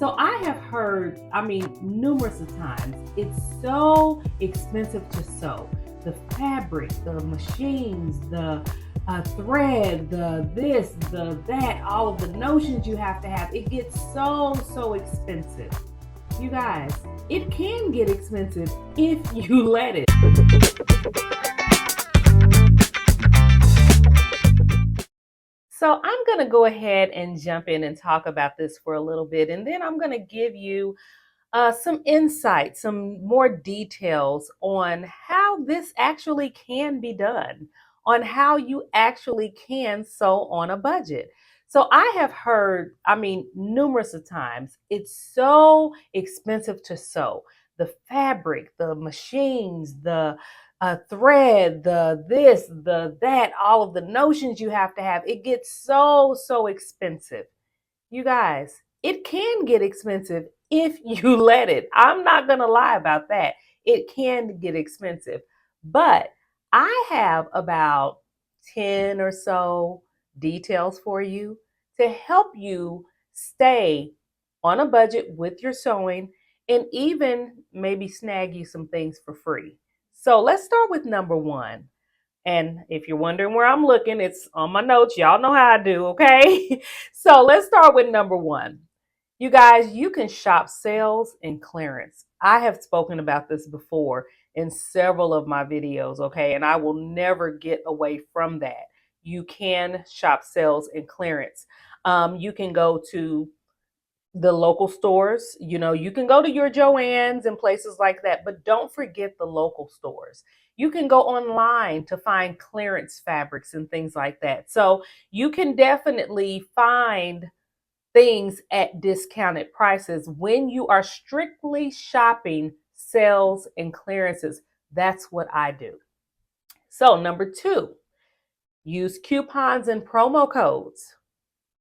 So I have heard, numerous of times, it's so expensive to sew. The fabric, the machines, the thread, the this, the that, all of the notions you have to have. It gets so expensive. You guys, it can get expensive if you let it. So I'm going to go ahead and jump in and talk about this for a little bit, and then I'm going to give you some insight, some more details on how this actually can be done, on how you actually can sew on a budget. So I have heard, numerous of times, it's so expensive to sew. The fabric, the machines, the thread, the this, the that, all of the notions you have to have, it gets so expensive. You guys, it can get expensive if you let it. I'm not going to lie about that. It can get expensive. But I have about 10 or so details for you to help you stay on a budget with your sewing and even maybe snag you some things for free. So let's start with number one. And if you're wondering where I'm looking, it's on my notes. Y'all know how I do, okay? So let's start with number one. You guys, you can shop sales and clearance. I have spoken about this before in several of my videos, okay? And I will never get away from that. You can shop sales and clearance. You can go to the local stores. You can go to your Joann's and places like that, but don't forget the local stores. You can go online to find clearance fabrics and things like that. So you can definitely find things at discounted prices when you are strictly shopping sales and clearances. That's what I do. So number two, use coupons and promo codes.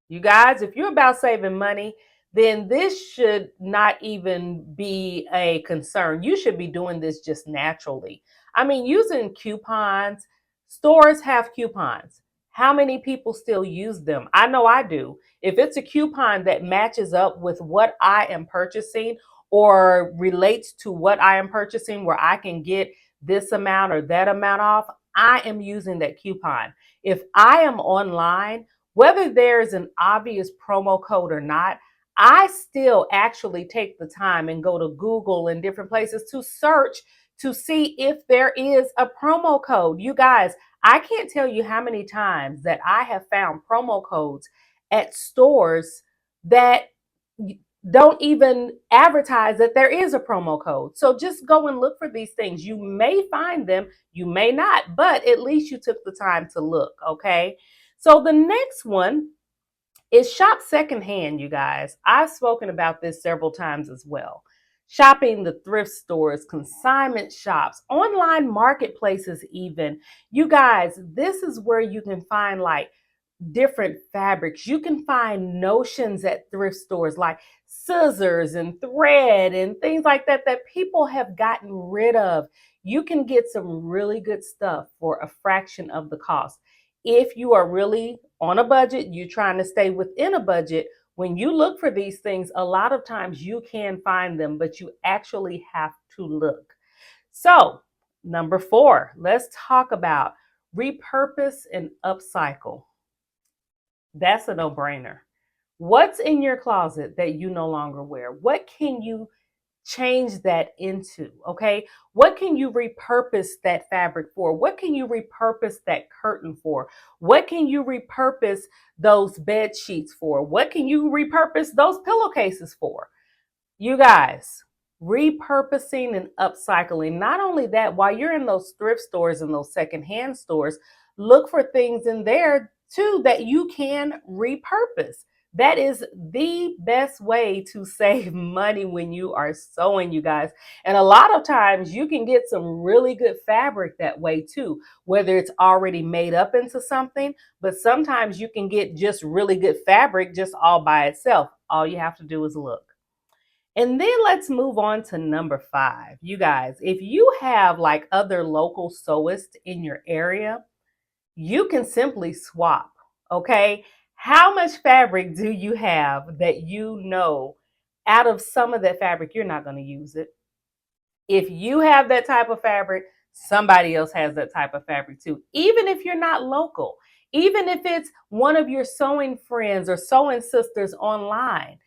You guys, if you're about saving money, then this should not even be a concern. You should be doing this just naturally. Using coupons, stores have coupons. How many people still use them? I know I do. If it's a coupon that matches up with what I am purchasing or relates to what I am purchasing, where I can get this amount or that amount off, I am using that coupon. If I am online, whether there's an obvious promo code or not, I still actually take the time and go to Google and different places to search to see if there is a promo code. You guys, I can't tell you how many times that I have found promo codes at stores that don't even advertise that there is a promo code. So just go and look for these things. You may find them, you may not, but at least you took the time to look, okay? So the next one is shop secondhand, you guys. I've spoken about this several times as well. Shopping the thrift stores, consignment shops, online marketplaces, even. You guys, this is where you can find like different fabrics. You can find notions at thrift stores like scissors and thread and things like that that people have gotten rid of. You can get some really good stuff for a fraction of the cost. If you are really on a budget, you're trying to stay within a budget, when you look for these things, a lot of times you can find them, but you actually have to look. So, number four, let's talk about repurpose and upcycle. That's a no-brainer. What's in your closet that you no longer wear? What can you change that into? Okay. What can you repurpose that fabric for? What can you repurpose that curtain for? What can you repurpose those bed sheets for? What can you repurpose those pillowcases for? You guys, repurposing and upcycling. Not only that, while you're in those thrift stores and those secondhand stores, look for things in there too that you can repurpose. That is the best way to save money when you are sewing, you guys. And a lot of times you can get some really good fabric that way too, whether it's already made up into something, but sometimes you can get just really good fabric just all by itself. All you have to do is look. And then let's move on to number five. You guys, if you have like other local sewists in your area, you can simply swap, okay? How much fabric do you have that you know out of some of that fabric, you're not going to use it. If you have that type of fabric, somebody else has that type of fabric too. Even if you're not local, even if it's one of your sewing friends or sewing sisters online,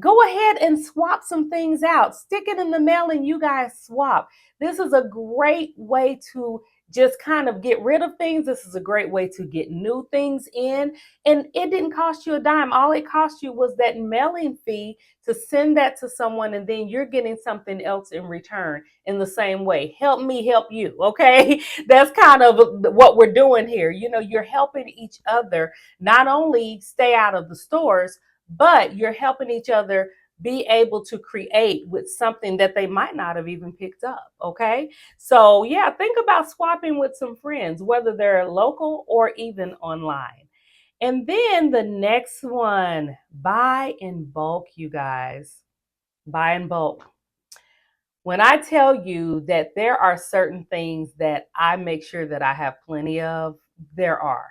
go ahead and swap some things out. Stick it in the mail and you guys swap. This is a great way to just kind of get rid of things. This is a great way to get new things in. And it didn't cost you a dime. All it cost you was that mailing fee to send that to someone, and then you're getting something else in return in the same way. Help me help you, okay? That's kind of what we're doing here. You know, you're helping each other not only stay out of the stores, but you're helping each other be able to create with something that they might not have even picked up, okay? So, yeah, think about swapping with some friends, whether they're local or even online. And then the next one, buy in bulk, you guys. Buy in bulk. When I tell you that there are certain things that I make sure that I have plenty of, there are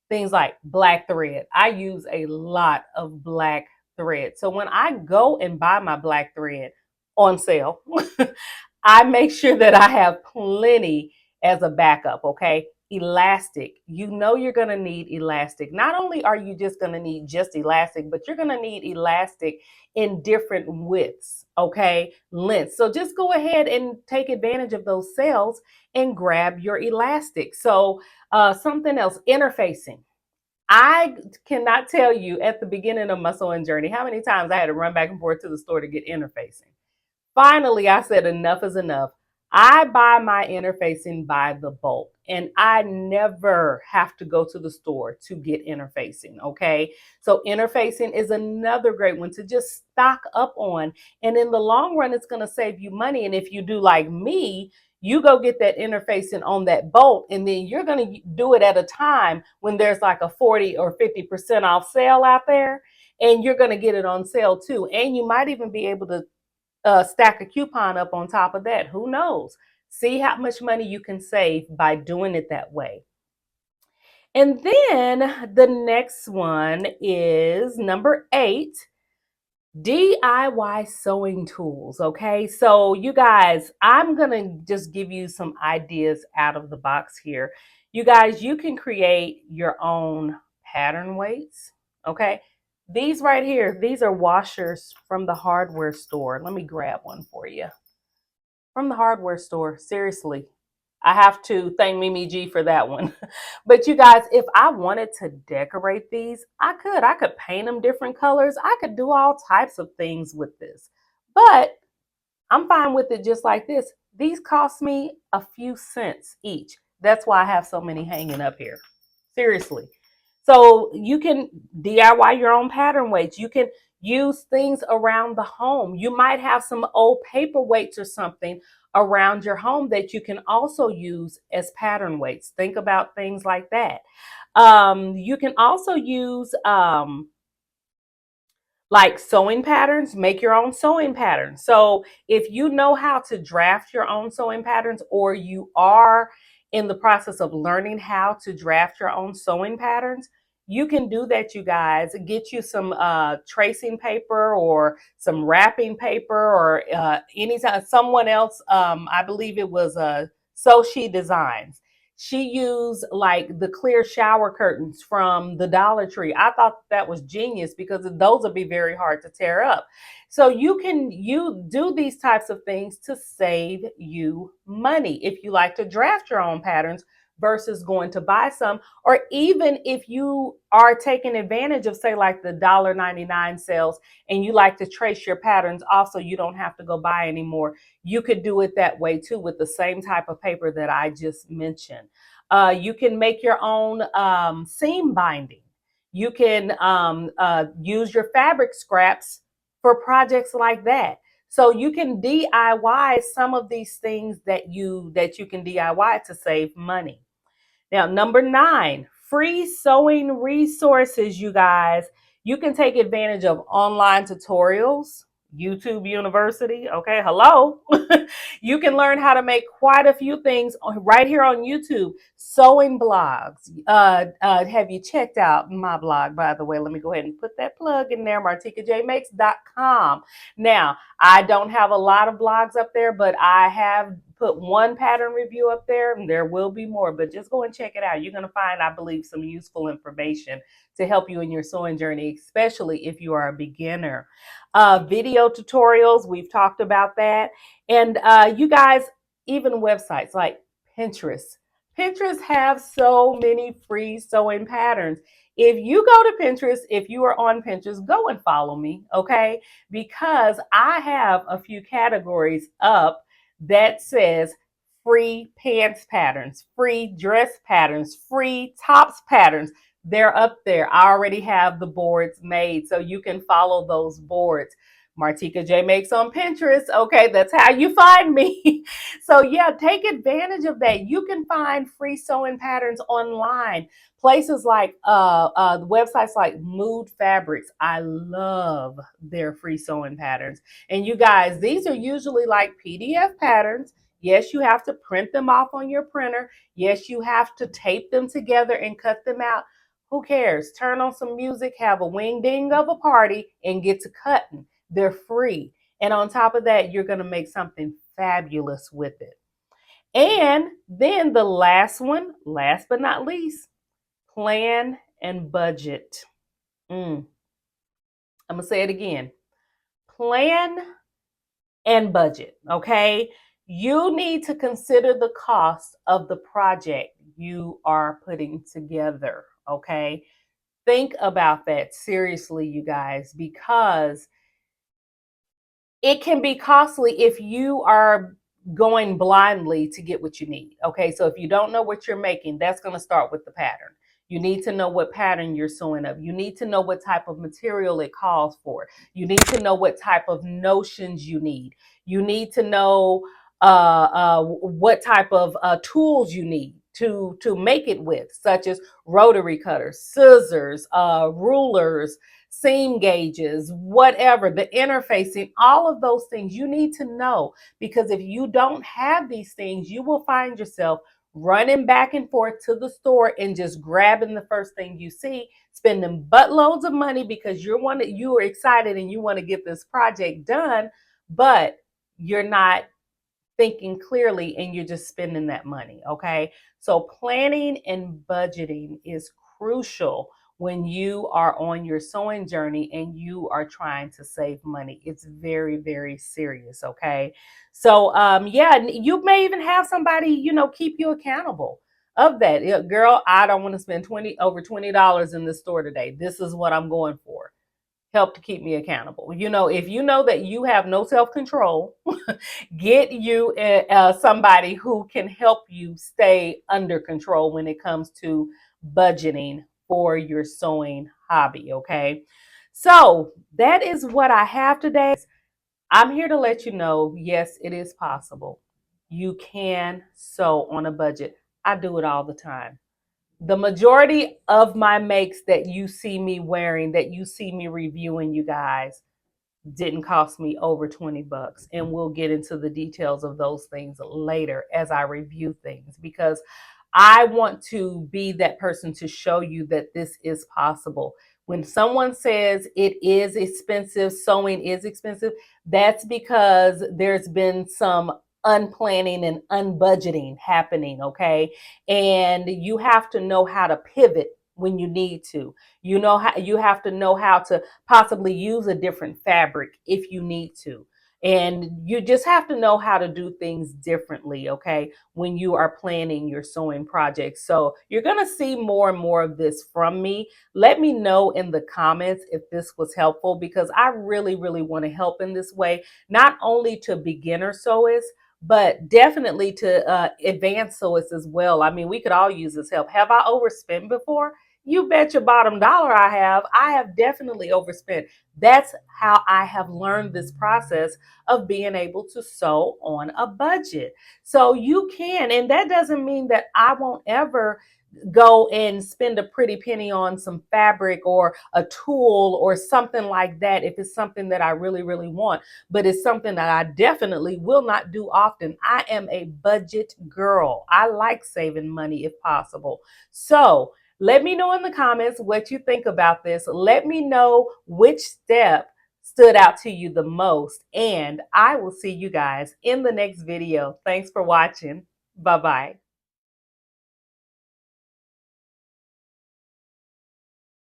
things like black thread. I use a lot of black thread. So when I go and buy my black thread on sale, I make sure that I have plenty as a backup, okay? Elastic. You know you're going to need elastic. Not only are you just going to need just elastic, but you're going to need elastic in different widths, okay? Lengths. So just go ahead and take advantage of those sales and grab your elastic. So something else, interfacing. I cannot tell you at the beginning of my sewing journey how many times I had to run back and forth to the store to get interfacing. Finally, I said enough is enough. I buy my interfacing by the bulk, and I never have to go to the store to get interfacing, okay? So interfacing is another great one to just stock up on, and in the long run, it's going to save you money. And if you do like me, you go get that interfacing on that bulk, and then you're going to do it at a time when there's like a 40 or 50% off sale out there, and you're going to get it on sale too. And you might even be able to stack a coupon up on top of that. Who knows? See how much money you can save by doing it that way. And then the next one is number 8, DIY sewing tools. Okay, so you guys, I'm gonna just give you some ideas out of the box here. You guys, you can create your own pattern weights. Okay, these right here, these are washers from the hardware store. Let me grab one for you. From the hardware store, seriously. I have to thank Mimi G for that one. But you guys, if I wanted to decorate these, I could. I could paint them different colors. I could do all types of things with this. But I'm fine with it just like this. These cost me a few cents each. That's why I have so many hanging up here. Seriously. So you can DIY your own pattern weights. You can use things around the home. You might have some old paper weights or something around your home that you can also use as pattern weights. Think about things like that. You can also use like sewing patterns, make your own sewing patterns. So if you know how to draft your own sewing patterns, or you are in the process of learning how to draft your own sewing patterns, you can do that, you guys. Get you some tracing paper or some wrapping paper, or anytime someone else, I believe it was So She Designs. She used like the clear shower curtains from the Dollar Tree. I thought that was genius because those would be very hard to tear up. So you do these types of things to save you money if you like to draft your own patterns versus going to buy some, or even if you are taking advantage of, say, like the $1.99 sales, and you like to trace your patterns off so you don't have to go buy anymore. You could do it that way too with the same type of paper that I just mentioned. You can make your own seam binding. You can use your fabric scraps for projects like that. So you can DIY some of these things that you can DIY to save money. Now, number 9, free sewing resources, you guys. You can take advantage of online tutorials. YouTube University. Okay, hello. You can learn how to make quite a few things right here on YouTube. Sewing blogs. Have you checked out my blog, by the way? Let me go ahead and put that plug in there, martikajmakes.com. Now, I don't have a lot of blogs up there, but I have put one pattern review up there, and there will be more, but just go and check it out. You're going to find, I believe, some useful information to help you in your sewing journey, especially if you are a beginner. Video tutorials, we've talked about that. And you guys, even websites like Pinterest. Pinterest have so many free sewing patterns. If you go to Pinterest, if you are on Pinterest, go and follow me, okay? Because I have a few categories up that says free pants patterns, free dress patterns, free tops patterns. They're up there. I already have the boards made, so you can follow those boards. Martika J Makes on Pinterest. Okay, that's how you find me. So yeah, take advantage of that. You can find free sewing patterns online. Places like websites like Mood Fabrics. I love their free sewing patterns. And you guys, these are usually like PDF patterns. Yes, you have to print them off on your printer. Yes, you have to tape them together and cut them out. Who cares? Turn on some music, have a wing ding of a party, and get to cutting. They're free. And on top of that, you're going to make something fabulous with it. And then the last one, last but not least, plan and budget. I'm going to say it again. Plan and budget, okay? You need to consider the cost of the project you are putting together, okay? Think about that seriously, you guys, because it can be costly if you are going blindly to get what you need. Okay, so if you don't know what you're making, that's going to start with the pattern. You need to know what pattern you're sewing up. You need to know what type of material it calls for. You need to know what type of notions you need. You need to know what type of tools you need to make it with, such as rotary cutters, scissors, rulers, seam gauges, whatever, the interfacing, all of those things you need to know, because if you don't have these things, you will find yourself running back and forth to the store and just grabbing the first thing you see, spending buttloads of money because you are excited and you want to get this project done, but you're not thinking clearly and you're just spending that money. Okay, so planning and budgeting is crucial when you are on your sewing journey and you are trying to save money. It's very, very serious. Okay, so yeah, you may even have somebody, keep you accountable of that. Girl, I don't want to spend over $20 in the store today. This is what I'm going for. Help to keep me accountable. If you know that you have no self-control, get you somebody who can help you stay under control when it comes to budgeting for your sewing hobby. Okay, so that is what I have today. I'm here to let you know, yes, it is possible. You can sew on a budget. I do it all the time. The majority of my makes that you see me wearing, that you see me reviewing, you guys, didn't cost me over 20 bucks. And we'll get into the details of those things later as I review things, because I want to be that person to show you that this is possible. When someone says it is expensive, sewing is expensive, that's because there's been some unplanning and unbudgeting happening, okay? And you have to know how to pivot when you need to. You have to know how to possibly use a different fabric if you need to. And you just have to know how to do things differently, okay, when you are planning your sewing projects. So you're going to see more and more of this from me. Let me know in the comments if this was helpful, because I really, really want to help in this way, not only to beginner sewists, but definitely to advanced sewists as well. I mean, we could all use this help. Have I overspent before? You bet your bottom dollar I have. I have definitely overspent. That's how I have learned this process of being able to sew on a budget. So you can, and that doesn't mean that I won't ever go and spend a pretty penny on some fabric or a tool or something like that if it's something that I really, really want. But it's something that I definitely will not do often. I am a budget girl. I like saving money if possible. So let me know in the comments what you think about this. Let me know which step stood out to you the most. And I will see you guys in the next video. Thanks for watching. Bye-bye.